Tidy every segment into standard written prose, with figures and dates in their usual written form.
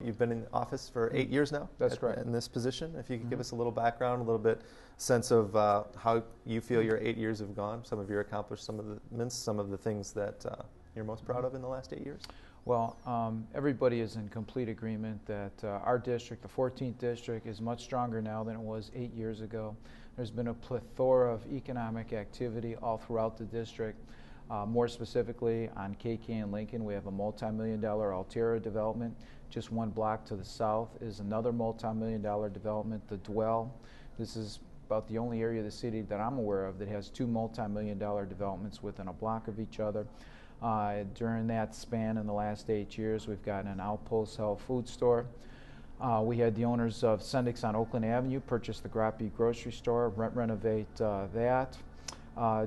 you've been in office for 8 years now. That's correct. In this position. If you could give us a little background, a little bit sense of how you feel your 8 years have gone, some of your accomplishments, some of the things that you're most proud of in the last 8 years. Well, everybody is in complete agreement that our district, the 14th district, is much stronger now than it was 8 years ago. There's been a plethora of economic activity all throughout the district. More specifically, on KK and Lincoln, we have a multi-million-dollar Altera development. Just one block to the south is another multi-million-dollar development, the Dwell. This is about the only area of the city that I'm aware of that has two multi-million-dollar developments within a block of each other. During that span in the last 8 years, we've gotten an Outpost health food store. We had the owners of Sendix on Oakland Avenue purchase the Groppe grocery store, renovate that.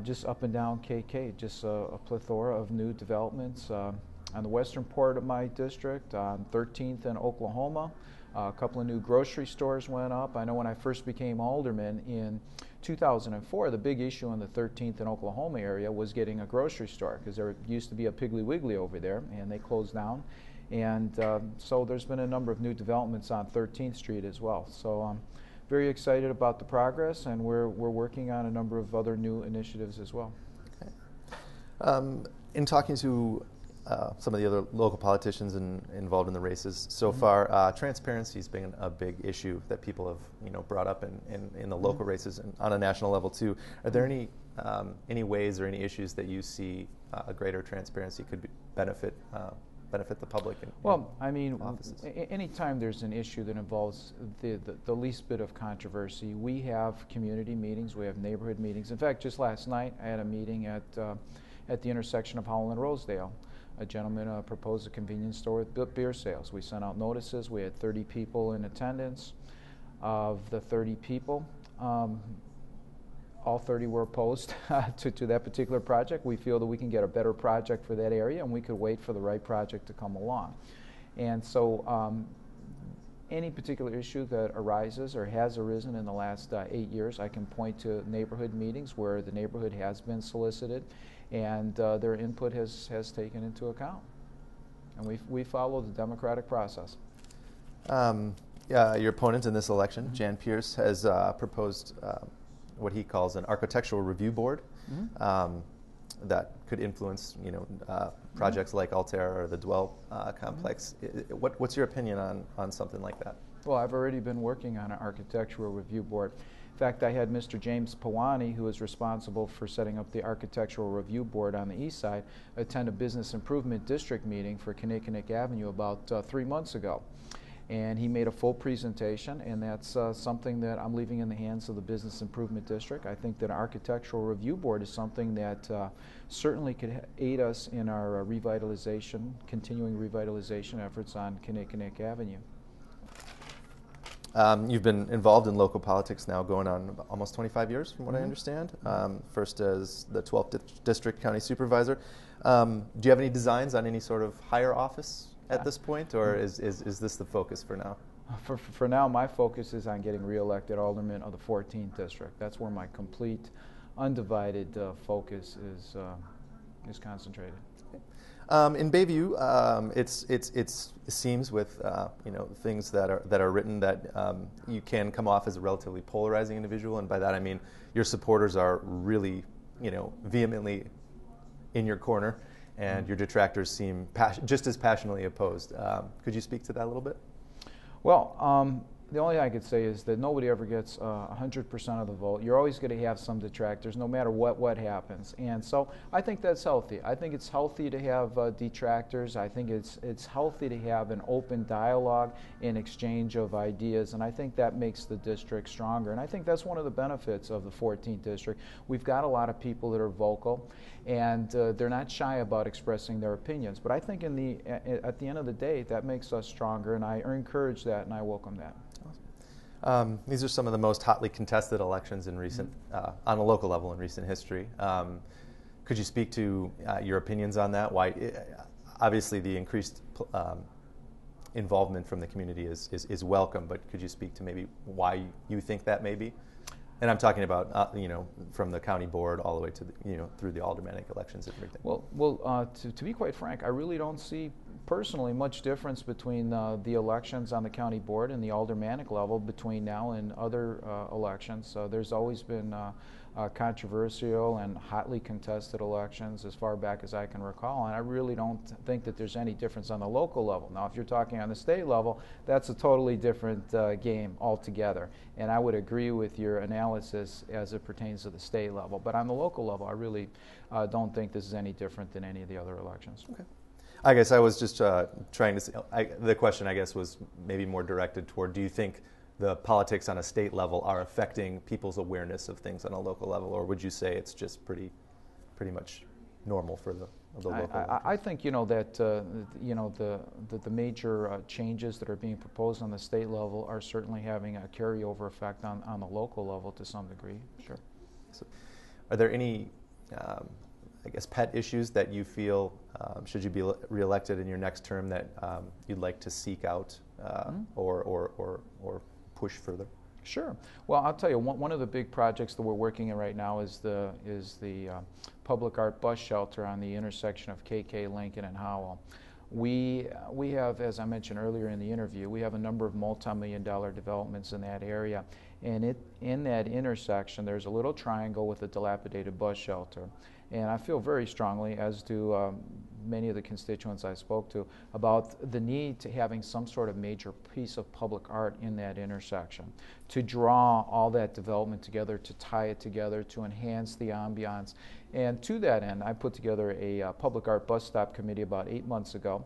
Just up and down KK, just a plethora of new developments. On the western part of my district, on 13th in Oklahoma, a couple of new grocery stores went up. I know when I first became alderman in 2004, the big issue in the 13th and Oklahoma area was getting a grocery store, because there used to be a Piggly Wiggly over there, and they closed down. And so there's been a number of new developments on 13th Street as well. So I'm very excited about the progress, and we're working on a number of other new initiatives as well. Okay. In talking to some of the other local politicians involved in the races so far, transparency has been a big issue that people have brought up in the local races and on a national level too. Are there any ways or any issues that you see a greater transparency could benefit the public? Well, I mean, anytime there's an issue that involves the least bit of controversy, we have community meetings, we have neighborhood meetings. In fact, just last night I had a meeting at the intersection of Howell and Rosedale. A gentleman proposed a convenience store with beer sales. We sent out notices. We had 30 people in attendance. Of the 30 people, all 30 were opposed to that particular project. We feel that we can get a better project for that area, and we could wait for the right project to come along. And so any particular issue that arises or has arisen in the last 8 years, I can point to neighborhood meetings where the neighborhood has been solicited and their input has taken into account. And we follow the democratic process. Your opponent in this election, Jan Pierce, has proposed what he calls an architectural review board that could influence, projects like Altera or the Dwell complex. What's your opinion on something like that? Well, I've already been working on an architectural review board. In fact, I had Mr. James Pawani, who is responsible for setting up the architectural review board on the east side, attend a business improvement district meeting for Kinnikinnick Avenue about 3 months ago. And he made a full presentation, and that's something that I'm leaving in the hands of the Business Improvement District. I think that an architectural review board is something that certainly could aid us in our continuing revitalization efforts on Kinnikinnick Avenue. You've been involved in local politics now going on almost 25 years, from what I understand. First as the 12th District County Supervisor. Do you have any designs on any sort of higher office at this point, or is this the focus for now? For now, my focus is on getting reelected alderman of the 14th District. That's where my complete, undivided focus is concentrated. In Bayview, it seems with things that are written that you can come off as a relatively polarizing individual, and by that I mean your supporters are really vehemently in your corner, and your detractors seem just as passionately opposed. Could you speak to that a little bit? Well, the only thing I could say is that nobody ever gets 100% of the vote. You're always going to have some detractors, no matter what happens. And so I think that's healthy. I think it's healthy to have detractors. I think it's healthy to have an open dialogue and exchange of ideas, and I think that makes the district stronger. And I think that's one of the benefits of the 14th District. We've got a lot of people that are vocal, and they're not shy about expressing their opinions. But I think at the end of the day, that makes us stronger, and I encourage that, and I welcome that. These are some of the most hotly contested elections in recent, on a local level in recent history. Could you speak to your opinions on that? Why, obviously, the increased involvement from the community is welcome, but could you speak to maybe why you think that may be? And I'm talking about from the county board all the way to through the aldermanic elections and everything. Well, to be quite frank, I really don't see personally much difference between the elections on the county board and the aldermanic level between now and other elections. So there's always been controversial and hotly contested elections as far back as I can recall, and I really don't think that there's any difference on the local level. Now, if you're talking on the state level, that's a totally different game altogether, and I would agree with your analysis as it pertains to the state level. But on the local level, I really don't think this is any different than any of the other elections. Okay. I guess I was just trying to say, the question, I guess, was maybe more directed toward, do you think the politics on a state level are affecting people's awareness of things on a local level, or would you say it's just pretty much normal for the local level? I think that the major changes that are being proposed on the state level are certainly having a carryover effect on the local level to some degree. Sure. So, are there any I guess pet issues that you feel should you be reelected in your next term that you'd like to seek out or push further? Sure. Well, I'll tell you, one of the big projects that we're working on right now is the public art bus shelter on the intersection of KK, Lincoln, and Howell. We have, as I mentioned earlier in the interview, we have a number of multi-million-dollar developments in that area, and in that intersection there's a little triangle with a dilapidated bus shelter. And I feel very strongly, as do many of the constituents I spoke to, about the need to having some sort of major piece of public art in that intersection, to draw all that development together, to tie it together, to enhance the ambiance. And to that end, I put together a public art bus stop committee about 8 months ago.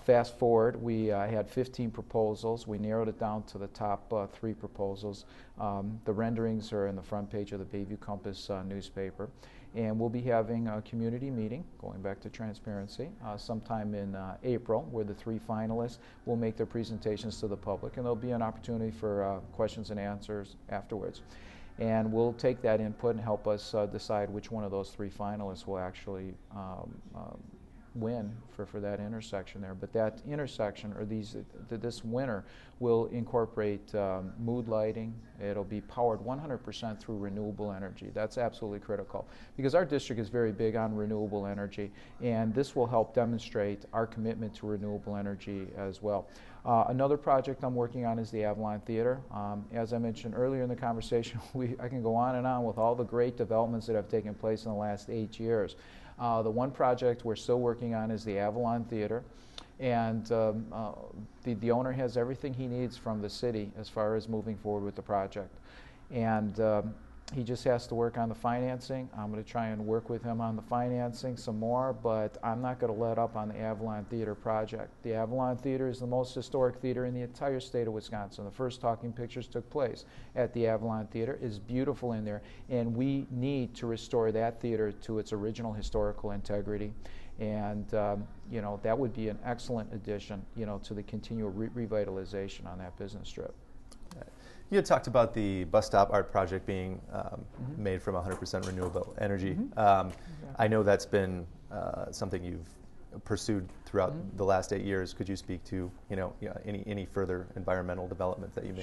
Fast forward, we had 15 proposals. We narrowed it down to the top 3 proposals. The renderings are in the front page of the Bayview Compass newspaper. And we'll be having a community meeting, going back to transparency, sometime in April, where the 3 finalists will make their presentations to the public, and there'll be an opportunity for questions and answers afterwards. And we'll take that input and help us decide which one of those 3 finalists will actually win for that intersection there. But that intersection, or this winter, will incorporate mood lighting. It'll be powered 100% through renewable energy. That's absolutely critical, because our district is very big on renewable energy, and this will help demonstrate our commitment to renewable energy as well. Another project I'm working on is the Avalon Theater. As I mentioned earlier in the conversation, I can go on and on with all the great developments that have taken place in the last 8 years. The one project we're still working on is the Avalon Theater, and the owner has everything he needs from the city as far as moving forward with the project. And he just has to work on the financing. I'm going to try and work with him on the financing some more, but I'm not going to let up on the Avalon Theater project. The Avalon Theater is the most historic theater in the entire state of Wisconsin. The first Talking Pictures took place at the Avalon Theater. It's beautiful in there, and we need to restore that theater to its original historical integrity. And that would be an excellent addition, to the continual revitalization on that business strip. You had talked about the bus stop art project being made from 100% renewable energy. I know that's been something you've pursued throughout the last 8 years. Could you speak to any further environmental developments that you may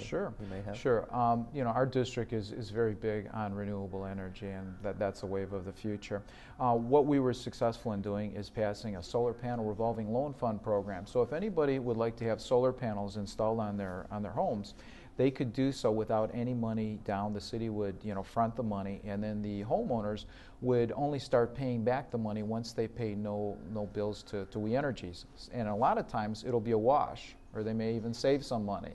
have? Sure. Our district is very big on renewable energy, and that's a wave of the future. What we were successful in doing is passing a solar panel revolving loan fund program. So if anybody would like to have solar panels installed on their homes, they could do so without any money down. The city would, front the money, and then the homeowners would only start paying back the money once they pay no bills to We Energies. And a lot of times it'll be a wash, or they may even save some money.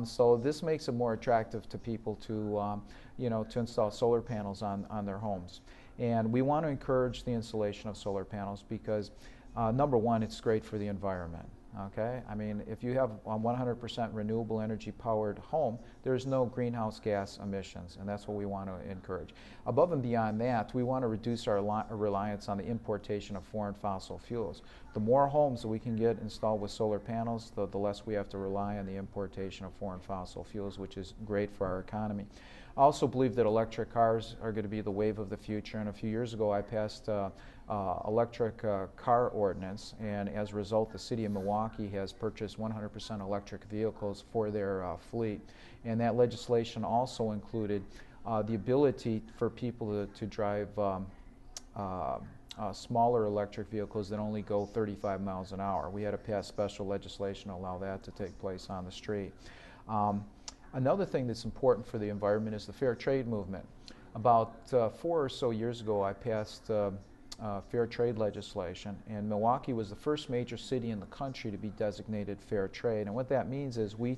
So this makes it more attractive to people to install solar panels on their homes. And we want to encourage the installation of solar panels because, number one, it's great for the environment. Okay, I mean, if you have a 100% renewable energy powered home, there's no greenhouse gas emissions, and that's what we want to encourage. Above and beyond that, we want to reduce our reliance on the importation of foreign fossil fuels. The more homes that we can get installed with solar panels, the less we have to rely on the importation of foreign fossil fuels, which is great for our economy. I also believe that electric cars are going to be the wave of the future, and a few years ago I passed electric car ordinance, and as a result the city of Milwaukee has purchased 100% electric vehicles for their fleet. And that legislation also included the ability for people to drive smaller electric vehicles that only go 35 miles an hour. We had to pass special legislation to allow that to take place on the street. Another thing that's important for the environment is the fair trade movement. About 4 or so years ago, I passed fair trade legislation, and Milwaukee was the first major city in the country to be designated fair trade. And what that means is we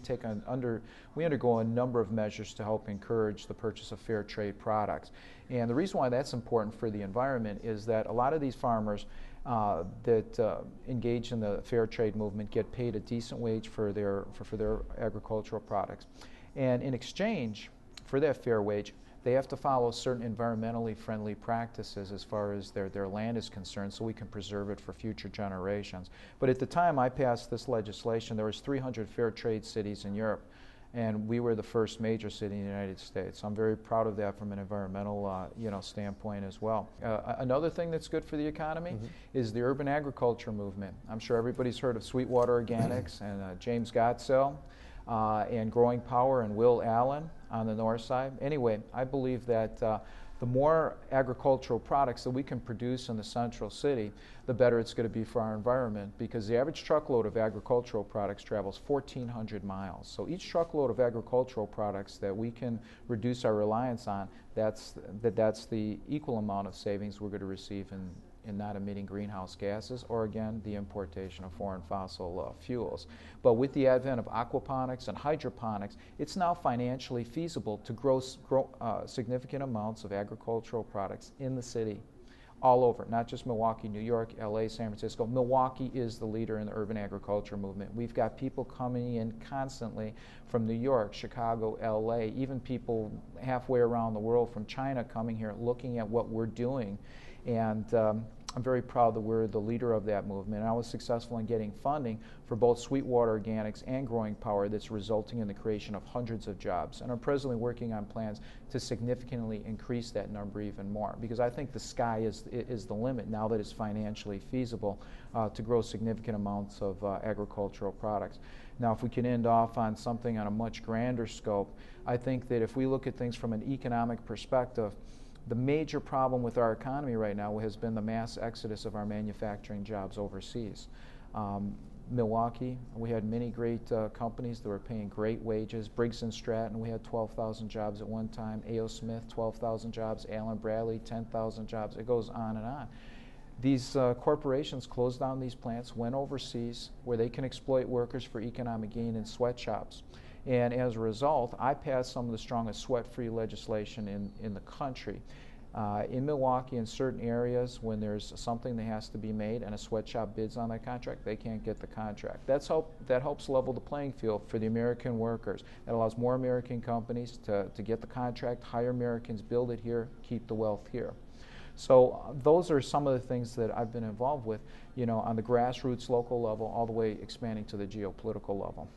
undergo a number of measures to help encourage the purchase of fair trade products. And the reason why that's important for the environment is that a lot of these farmers that engage in the fair trade movement get paid a decent wage for their agricultural products. And in exchange for that fair wage, they have to follow certain environmentally friendly practices as far as their land is concerned, so we can preserve it for future generations. But at the time I passed this legislation, there was 300 fair trade cities in Europe, and we were the first major city in the United States. So I'm very proud of that from an environmental standpoint as well. Another thing that's good for the economy is the urban agriculture movement. I'm sure everybody's heard of Sweetwater Organics and James Gottsell. And Growing Power and Will Allen on the north side. Anyway, I believe that the more agricultural products that we can produce in the central city, the better it's going to be for our environment, because the average truckload of agricultural products travels 1,400 miles. So each truckload of agricultural products that we can reduce our reliance on, that's the equal amount of savings we're going to receive in not emitting greenhouse gases, or again, the importation of foreign fossil fuels. But with the advent of aquaponics and hydroponics, it's now financially feasible to grow significant amounts of agricultural products in the city, all over, not just Milwaukee, New York, LA, San Francisco. Milwaukee is the leader in the urban agriculture movement. We've got people coming in constantly from New York, Chicago, LA, even people halfway around the world from China coming here looking at what we're doing. And I'm very proud that we're the leader of that movement. And I was successful in getting funding for both Sweetwater Organics and Growing Power that's resulting in the creation of hundreds of jobs. And I'm presently working on plans to significantly increase that number even more, because I think the sky is the limit now that it's financially feasible to grow significant amounts of agricultural products. Now, if we can end off on something on a much grander scope, I think that if we look at things from an economic perspective, the major problem with our economy right now has been the mass exodus of our manufacturing jobs overseas. Milwaukee, we had many great companies that were paying great wages. Briggs & Stratton, we had 12,000 jobs at one time. A.O. Smith, 12,000 jobs. Allen Bradley, 10,000 jobs. It goes on and on. These corporations closed down these plants, went overseas where they can exploit workers for economic gain in sweatshops. And as a result, I passed some of the strongest sweat-free legislation in the country. In Milwaukee, in certain areas, when there's something that has to be made and a sweatshop bids on that contract, they can't get the contract. That helps level the playing field for the American workers. It allows more American companies to get the contract, hire Americans, build it here, keep the wealth here. So those are some of the things that I've been involved with, on the grassroots local level, all the way expanding to the geopolitical level.